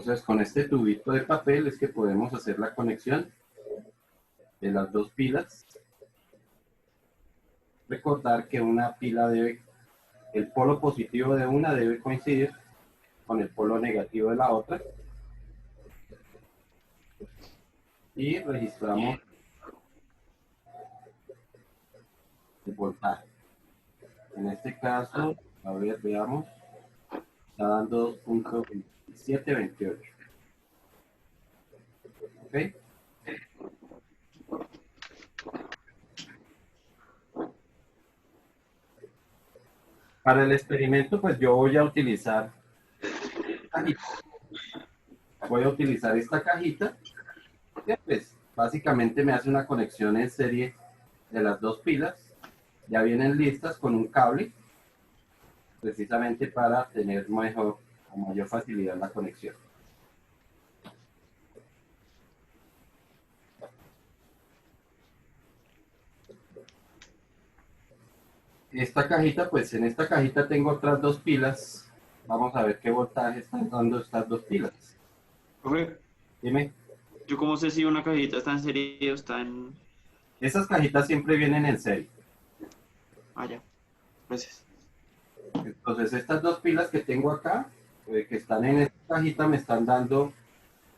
Entonces, con este tubito de papel es que podemos hacer la conexión de las dos pilas. Recordar que una pila debe, el polo positivo de una debe coincidir con el polo negativo de la otra. Y registramos el voltaje. En este caso, a ver, veamos, está dando 2.2728. ¿Ok? Para el experimento, pues yo voy a utilizar esta cajita, que pues básicamente me hace una conexión en serie de las dos pilas. Ya vienen listas con un cable, precisamente para tener mejor o mayor facilidad en la conexión. Esta cajita, pues en esta cajita tengo otras dos pilas. Vamos a ver qué voltaje están dando estas dos pilas. Profe, Dime. ¿yo cómo sé si una cajita está en serie o está en...? Esas cajitas siempre vienen en serie. Ah, ya. Gracias. Entonces estas dos pilas que tengo acá, que están en esta cajita, me están dando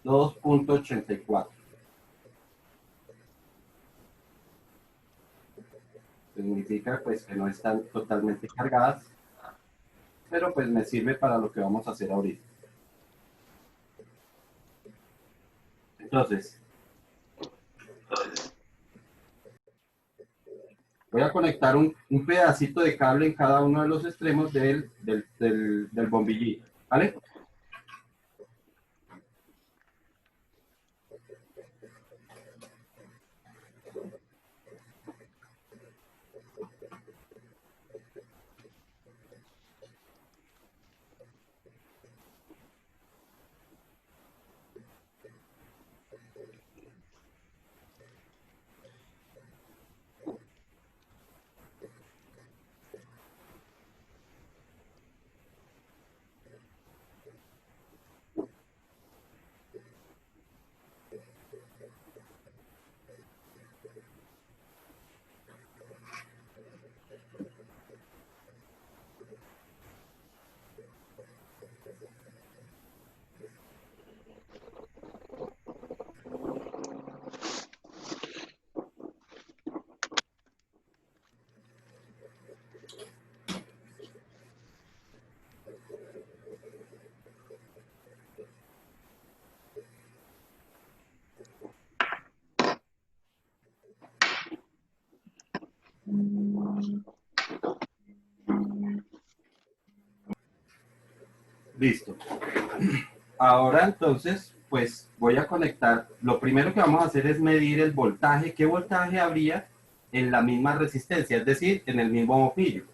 2.84. Significa pues que no están totalmente cargadas, pero pues me sirve para lo que vamos a hacer ahorita. Entonces, voy a conectar un pedacito de cable en cada uno de los extremos del bombillito, ¿vale? Listo. Ahora entonces, pues voy a conectar. Lo primero que vamos a hacer es medir el voltaje. ¿Qué voltaje habría en la misma resistencia? Es decir, en el mismo bombillo.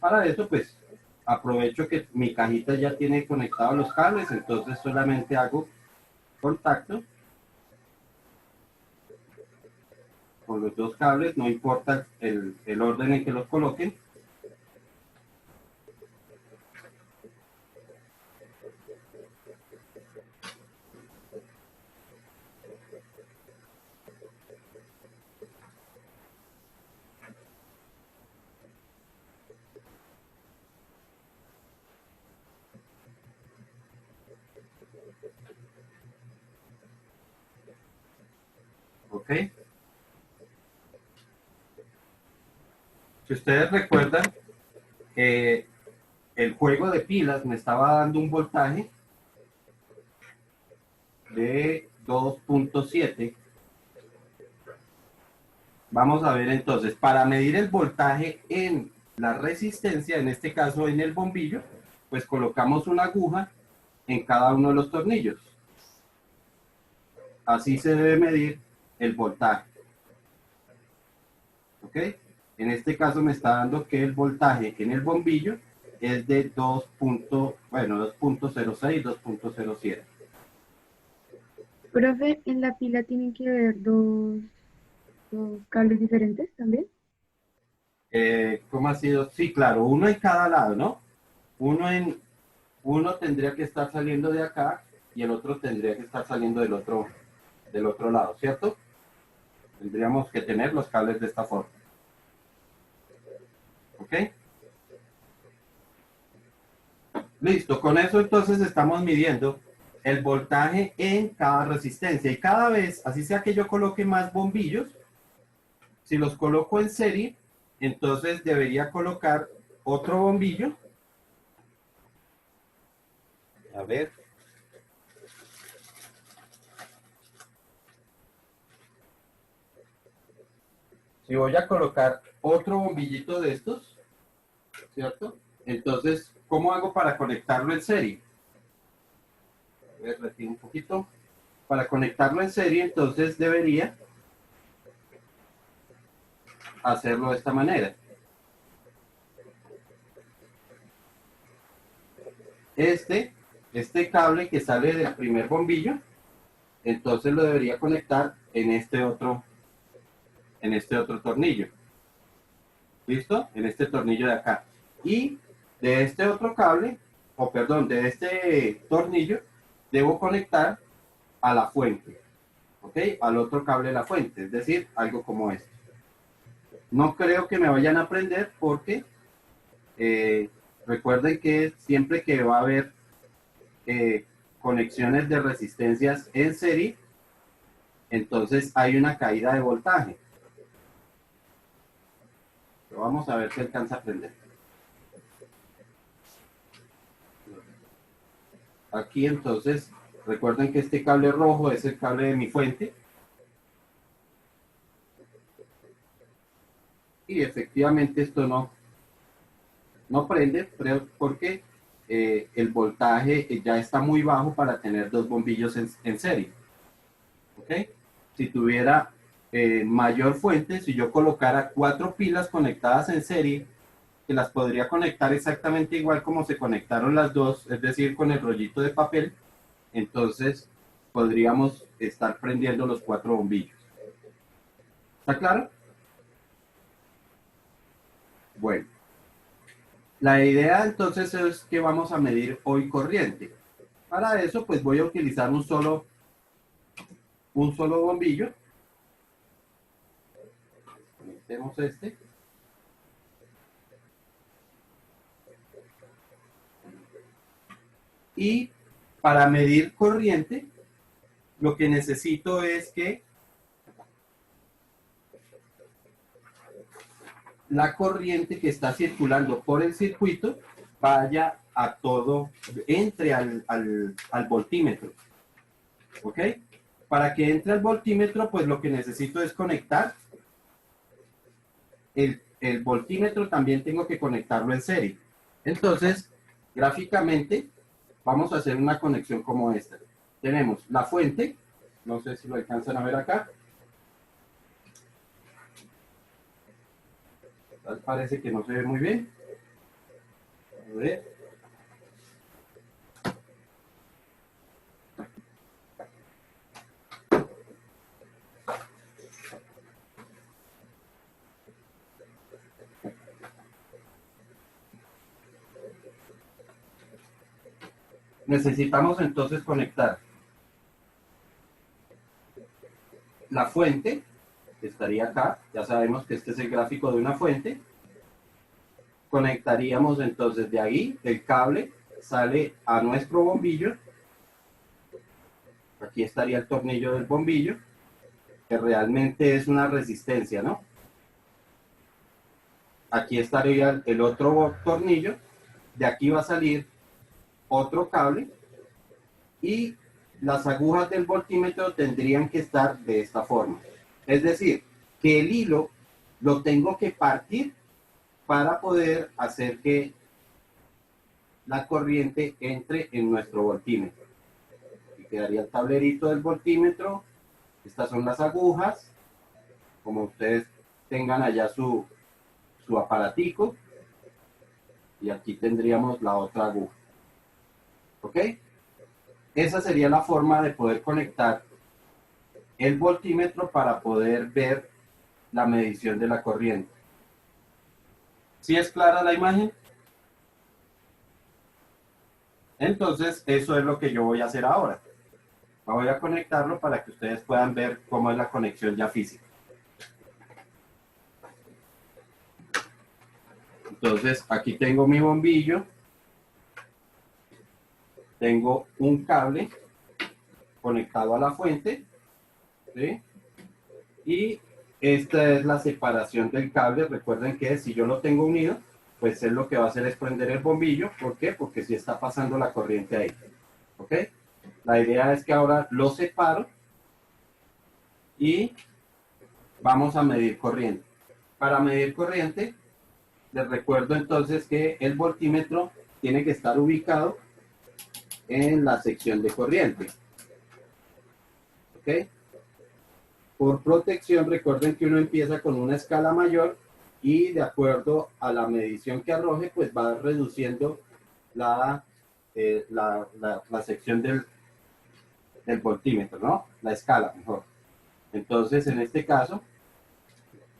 Para eso, pues, aprovecho que mi cajita ya tiene conectados los cables, entonces solamente hago contacto con los dos cables, no importa el orden en que los coloquen. ¿Ok? Si ustedes recuerdan, el juego de pilas me estaba dando un voltaje de 2.7. Vamos a ver entonces, para medir el voltaje en la resistencia, en este caso en el bombillo, pues colocamos una aguja en cada uno de los tornillos. Así se debe medir el voltaje. ¿Ok? En este caso me está dando que el voltaje en el bombillo es de 2.06, 2.07. Profe, en la pila tienen que haber dos cables diferentes también. ¿Cómo ha sido? Sí, claro, uno en cada lado, ¿no? Uno tendría que estar saliendo de acá y el otro tendría que estar saliendo del otro lado, ¿cierto? Tendríamos que tener los cables de esta forma. ¿Ok? Listo, con eso entonces estamos midiendo el voltaje en cada resistencia. Y cada vez, así sea que yo coloque más bombillos, si los coloco en serie, entonces debería colocar otro bombillo. A ver. Si voy a colocar otro bombillito de estos, ¿cierto? Entonces, ¿cómo hago para conectarlo en serie? A ver, retiro un poquito. Para conectarlo en serie, entonces debería hacerlo de esta manera. Este cable que sale del primer bombillo, entonces lo debería conectar en este otro tornillo. ¿Listo? En este tornillo de acá. Y de este otro cable, o perdón, de este tornillo, debo conectar a la fuente. ¿Ok? Al otro cable de la fuente, es decir, algo como este. No creo que me vayan a aprender porque recuerden que siempre que va a haber conexiones de resistencias en serie, entonces hay una caída de voltaje. Pero vamos a ver si alcanza a aprender. Aquí entonces, recuerden que este cable rojo es el cable de mi fuente. Y efectivamente esto no prende, porque el voltaje ya está muy bajo para tener dos bombillos en serie. ¿Ok? Si tuviera mayor fuente, si yo colocara 4 pilas conectadas en serie, que las podría conectar exactamente igual como se conectaron las dos, es decir, con el rollito de papel, entonces podríamos estar prendiendo los 4 bombillos. ¿Está claro? Bueno, la idea entonces es que vamos a medir hoy corriente. Para eso, pues voy a utilizar un solo bombillo. Conectemos este. Y para medir corriente, lo que necesito es que la corriente que está circulando por el circuito vaya a todo, entre al voltímetro. ¿Ok? Para que entre al voltímetro, pues lo que necesito es conectar el voltímetro, también tengo que conectarlo en serie. Entonces, gráficamente, vamos a hacer una conexión como esta. Tenemos la fuente, no sé si lo alcanzan a ver acá. Parece que no se ve muy bien. A ver. Necesitamos entonces conectar la fuente, que estaría acá. Ya sabemos que este es el gráfico de una fuente. Conectaríamos entonces de ahí, el cable sale a nuestro bombillo. Aquí estaría el tornillo del bombillo, que realmente es una resistencia, ¿no? Aquí estaría el otro tornillo. De aquí va a salir otro cable y las agujas del voltímetro tendrían que estar de esta forma. Es decir, que el hilo lo tengo que partir para poder hacer que la corriente entre en nuestro voltímetro. Aquí quedaría el tablerito del voltímetro. Estas son las agujas. Como ustedes tengan allá su aparatico. Y aquí tendríamos la otra aguja. ¿Ok? Esa sería la forma de poder conectar el voltímetro para poder ver la medición de la corriente. ¿Sí es clara la imagen? Entonces, eso es lo que yo voy a hacer ahora. Voy a conectarlo para que ustedes puedan ver cómo es la conexión ya física. Entonces, aquí tengo mi bombillo. Tengo un cable conectado a la fuente, ¿sí? Y esta es la separación del cable. Recuerden que si yo lo tengo unido, pues él lo que va a hacer es prender el bombillo. ¿Por qué? Porque si está pasando la corriente ahí. ¿Ok? La idea es que ahora lo separo y vamos a medir corriente. Para medir corriente, les recuerdo entonces que el voltímetro tiene que estar ubicado en la sección de corriente. ¿Ok? Por protección, recuerden que uno empieza con una escala mayor y de acuerdo a la medición que arroje, pues va reduciendo la sección del voltímetro, ¿no? La escala, mejor. Entonces, en este caso,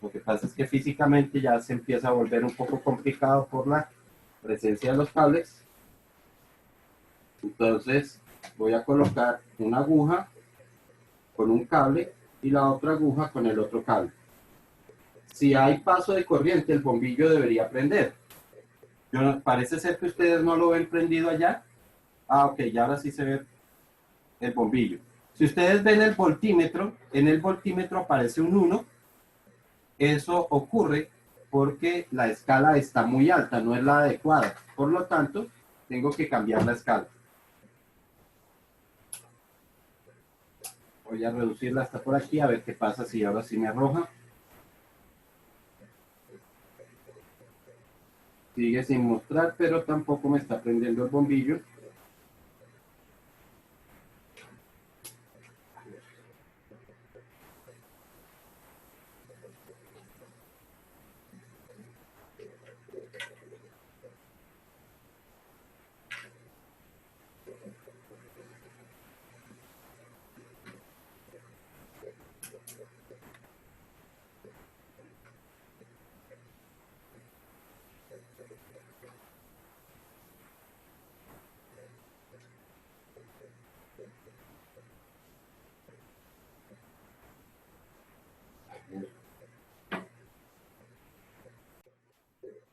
lo que pasa es que físicamente ya se empieza a volver un poco complicado por la presencia de los cables. Entonces, voy a colocar una aguja con un cable y la otra aguja con el otro cable. Si hay paso de corriente, el bombillo debería prender. Parece ser que ustedes no lo ven prendido allá. Ah, ok, ya ahora sí se ve el bombillo. Si ustedes ven el voltímetro, en el voltímetro aparece un 1. Eso ocurre porque la escala está muy alta, no es la adecuada. Por lo tanto, tengo que cambiar la escala. Voy a reducirla hasta por aquí, a ver qué pasa si ahora sí me arroja. Sigue sin mostrar, pero tampoco me está prendiendo el bombillo.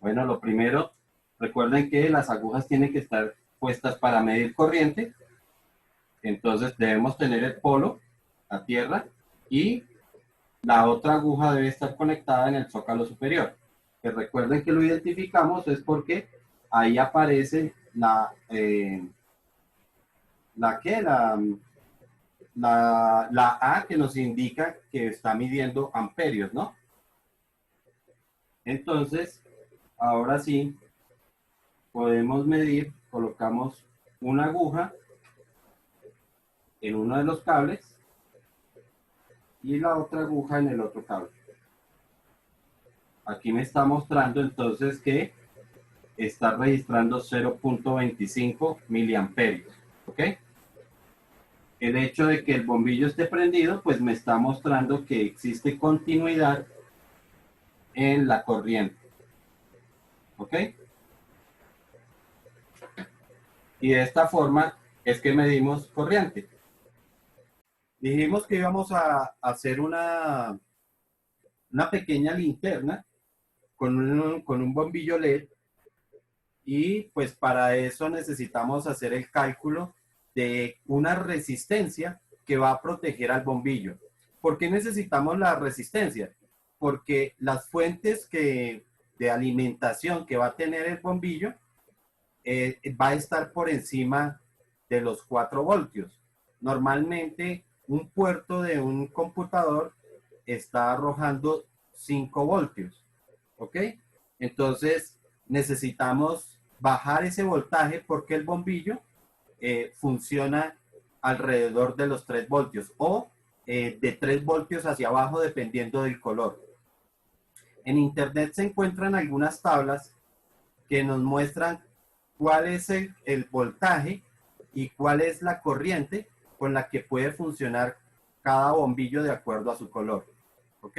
Bueno, lo primero, recuerden que las agujas tienen que estar puestas para medir corriente. Entonces debemos tener el polo a tierra y la otra aguja debe estar conectada en el zócalo superior. Que recuerden que lo identificamos es porque ahí aparece la A que nos indica que está midiendo amperios, ¿no? Entonces, ahora sí, podemos medir, colocamos una aguja en uno de los cables y la otra aguja en el otro cable. Aquí me está mostrando entonces que está registrando 0.25 miliamperios, ¿ok? El hecho de que el bombillo esté prendido, pues me está mostrando que existe continuidad en la corriente, ¿ok? Y de esta forma es que medimos corriente. Dijimos que íbamos a hacer una pequeña linterna con un bombillo LED y pues para eso necesitamos hacer el cálculo de una resistencia que va a proteger al bombillo. ¿Por qué necesitamos la resistencia? Porque las fuentes de alimentación que va a tener el bombillo va a estar por encima de los 4 voltios. Normalmente un puerto de un computador está arrojando 5 voltios, ¿ok? Entonces necesitamos bajar ese voltaje porque el bombillo funciona alrededor de los 3 voltios o de 3 voltios hacia abajo dependiendo del color. En internet se encuentran algunas tablas que nos muestran cuál es el voltaje y cuál es la corriente con la que puede funcionar cada bombillo de acuerdo a su color. ¿Ok?